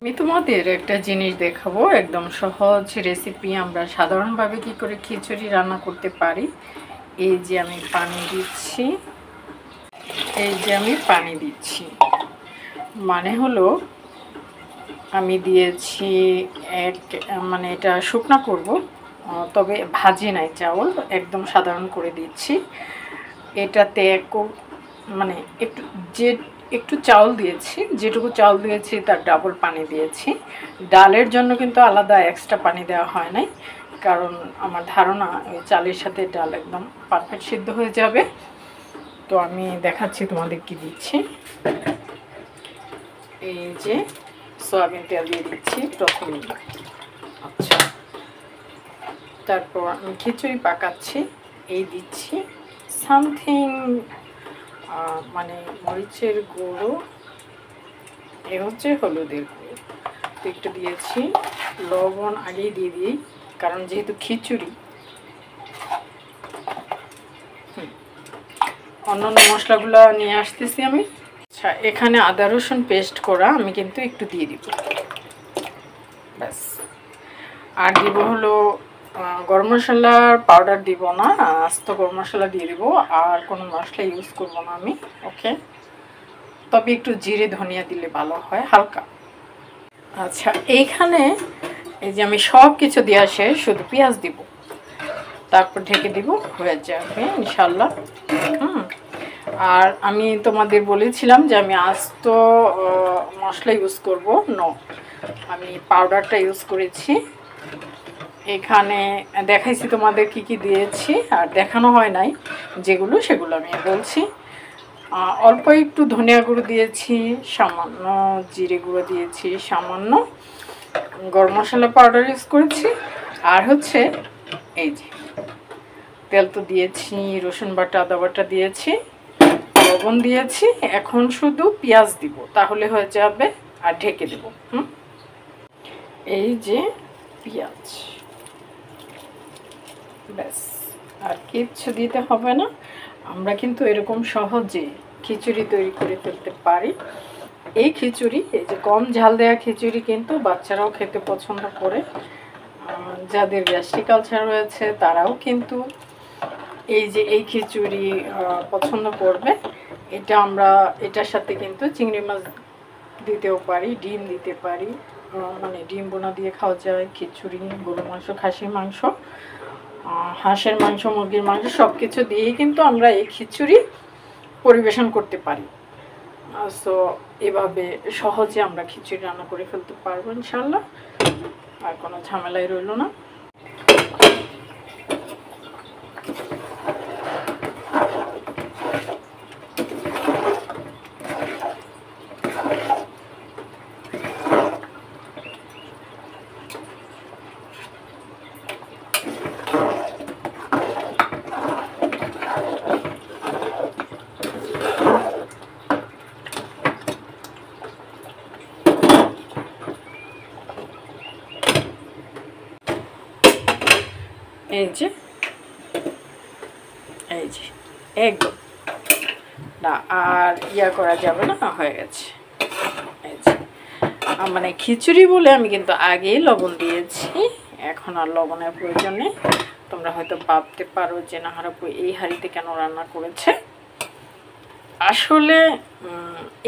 আমি তোমাদের একটা জিনিস দেখাবো, একদম সহজ রেসিপি। আমরা সাধারণভাবে কি করে খিচুড়ি রান্না করতে পারি। এই যে আমি পানি দিচ্ছি, মানে হলো আমি দিয়েছি এক, মানে এটা শুকনা করব, তবে ভাজি নাই, চাউল একদম সাধারণ করে দিচ্ছি। এটাতে মানে একটু যে একটু চাউল দিয়েছি, যেটুকু চাউল দিয়েছি তার ডাবল পানি দিয়েছি। ডালের জন্য কিন্তু আলাদা এক্সট্রা পানি দেওয়া হয় নাই, কারণ আমার ধারণা এই চালের সাথে ডাল একদম পারফেক্ট সিদ্ধ হয়ে যাবে। তো আমি দেখাচ্ছি তোমাদের কি দিচ্ছি। এই যে সয়াবিন তেল দিয়ে দিচ্ছি প্রথমেই। আচ্ছা, তারপর আমি খিচুড়ি পাকাচ্ছি, এই দিচ্ছি সামথিং মানে মরিচের গুঁড়ো, এ হচ্ছে হলুদের গুঁড়ো, তো একটু দিয়েছি। লবণ আগেই দিয়ে দিই, কারণ যেহেতু খিচুড়ি। অন্যান্য মশলাগুলো নিয়ে আসতেছি আমি। আচ্ছা, এখানে আদা রসুন পেস্ট করা আমি কিন্তু একটু দিয়ে দিব, ব্যাস। আর দিব হলো গরম মশলার পাউডার দিব না, আস্ত গরম মশলা দিয়ে দিব, আর কোনো মশলা ইউজ করব না আমি। ওকে, তবে একটু জিরে ধনিয়া দিলে ভালো হয়, হালকা। আচ্ছা, এইখানে এই যে আমি সব কিছু দেওয়া শেষ, শুধু পেঁয়াজ দিব, তারপর ঢেকে দিব, হয়ে যাবে ইনশাল্লাহ। আর আমি তোমাদের বলেছিলাম যে আমি আস্ত মশলা ইউজ করব, নো, আমি পাউডারটা ইউজ করেছি। এখানে দেখাইছি তোমাদের কি কি দিয়েছি, আর দেখানো হয় নাই যেগুলো, সেগুলো আমি বলছি। অল্প একটু ধনিয়া গুঁড়ো দিয়েছি, সামান্য জিরে গুঁড়ো দিয়েছি, সামান্য গরম মশলা পাউডার ইউজ করেছি, আর হচ্ছে এই যে তেল তো দিয়েছি, রসুন বাটা আদা বাটা দিয়েছি, লবণ দিয়েছি। এখন শুধু পেঁয়াজ দিব, তাহলে হয়ে যাবে, আর ঢেকে দেব। এই যে পেঁয়াজ, ব্যাস, আর কিচ্ছু দিতে হবে না। আমরা কিন্তু এরকম সহজে খিচুড়ি তৈরি করে ফেলতে পারি। এই খিচুড়ি, এই যে কম ঝাল দেওয়া খিচুড়ি কিন্তু বাচ্চারাও খেতে পছন্দ করে। যাদের গ্যাস্ট্রিক আলসার রয়েছে তারাও কিন্তু এই যে এই খিচুড়ি পছন্দ করবে। এটা আমরা এটার সাথে কিন্তু চিংড়ি মাছ দিতেও পারি, ডিম দিতে পারি, মানে ডিম বোনা দিয়ে খাওয়া যায় খিচুড়ি। গরুর মাংস, খাসির মাংস, হাঁসের মাংস, মুরগির মাংস, সব কিছু দিয়েই কিন্তু আমরা এই খিচুড়ি পরিবেশন করতে পারি। সো এভাবে সহজে আমরা খিচুড়ি রান্না করে ফেলতে পারবো ইনশাল্লাহ, আর কোনো ঝামেলাই রইল না। এই যে একদম না, আর ইয়া করা যাবে না, হয়ে গেছে। এই যে মানে খিচুড়ি বলে আমি কিন্তু আগেই লবণ দিয়েছি, এখন আর লবণের প্রয়োজন নেই। তোমরা হয়তো ভাবতে পারো যে নাহারাপু এই হাঁড়িতে কেন রান্না করেছে। আসলে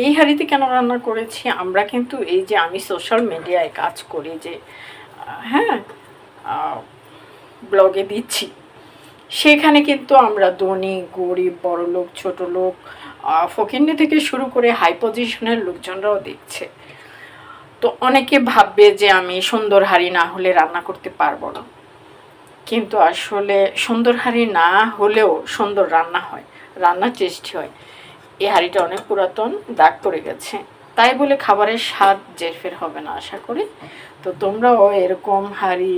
এই হাঁড়িতে কেন রান্না করেছি, আমরা কিন্তু এই যে আমি সোশ্যাল মিডিয়ায় কাজ করি, যে হ্যাঁ ব্লগে দিচ্ছি, সেখানে কিন্তু আমরা ধনী গরিব, বড় লোক, ছোট লোক, ফকিন্নি থেকে শুরু করে হাই পজিশনের লোকজনরাও দেখছে। তো অনেকে ভাববে যে আমি সুন্দর হাঁড়ি না হলে রান্না করতে পারবো না, কিন্তু আসলে সুন্দর হাঁড়ি না হলেও সুন্দর রান্না হয়, রান্না টেস্টি হয়। এই হাঁড়িটা অনেক পুরাতন, দাগ পড়ে গেছে, তাই বলে খাবারের স্বাদ জেরফের হবে না আশা করি। তো তোমরাও এরকম হাঁড়ি,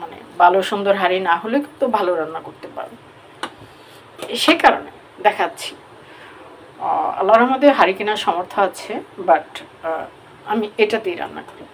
মানে ভালো সুন্দর হাঁড়ি না হলে কিন্তু ভালো রান্না করতে পারো। সে কারণে দেখাচ্ছি। আল্লাহর রহমতে হাঁড়ি কেনার সামর্থ্য আছে, বাট আমি এটাতেই রান্না করি।